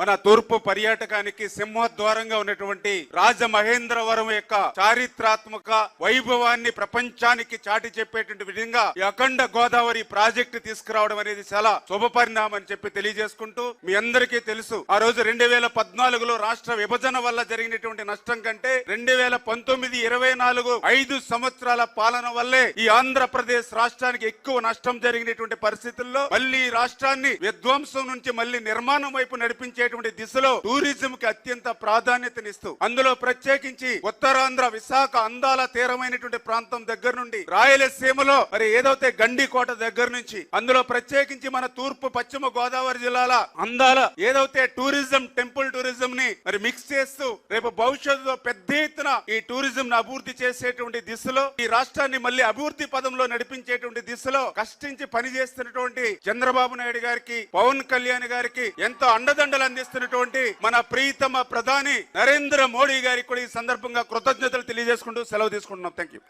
మన తూర్పు పర్యాటకానికి సింహద్వారంగా ఉన్నటువంటి రాజమహేంద్రవరం యొక్క చారిత్రాత్మక వైభవాన్ని ప్రపంచానికి చాటి చెప్పేటువంటి విధంగా ఈ అఖండ గోదావరి ప్రాజెక్టు తీసుకురావడం అనేది చాలా శుభపరిణామం అని చెప్పి తెలియజేసుకుంటూ, మీ అందరికీ తెలుసు ఆ రోజు 2014లో రాష్ట్ర విభజన వల్ల జరిగినటువంటి నష్టం కంటే 2019-24 5 సంవత్సరాల పాలన వల్లే ఈ ఆంధ్రప్రదేశ్ రాష్ట్రానికి ఎక్కువ నష్టం జరిగినటువంటి పరిస్థితుల్లో మళ్ళీ రాష్ట్రాన్ని విధ్వంసం నుంచి మళ్ళీ నిర్మాణం వైపు నడిపించేటువంటి దిశలో టూరిజం కి అత్యంత ప్రాధాన్యతనిస్తూ, అందులో ప్రత్యేకించి ఉత్తరాంధ్ర విశాఖ అందాల తీరమైనటువంటి ప్రాంతం దగ్గర నుండి రాయలసీమలో మరి ఏదైతే గండికోట దగ్గర నుంచి, అందులో ప్రత్యేకించి మన తూర్పు పశ్చిమ గోదావరి జిల్లాల అందాల ఏదైతే టూరిజం టెంపుల్ టూరిజం ని మరి మిక్స్ చేస్తూ రేపు భవిష్యత్తులో పెద్ద ఎత్తున ఈ టూరిజం ని అభివృద్ధి చేసేటువంటి దిశలో, ఈ రాష్ట్రాన్ని మళ్ళీ అభివృద్ధి పదంలో నడిపించేటువంటి దిశలో కష్టించి పనిచేస్తున్నటువంటి చంద్రబాబు నాయుడు గారికి, పవన్ కళ్యాణ్ గారికి ఎంతో అండదండలు అందిస్తున్నటువంటి మన ప్రియతమ ప్రధాని నరేంద్ర మోడీ గారికి కూడా ఈ సందర్భంగా కృతజ్ఞతలు తెలియజేసుకుంటూ సెలవు తీసుకుంటున్నాం. Thank you.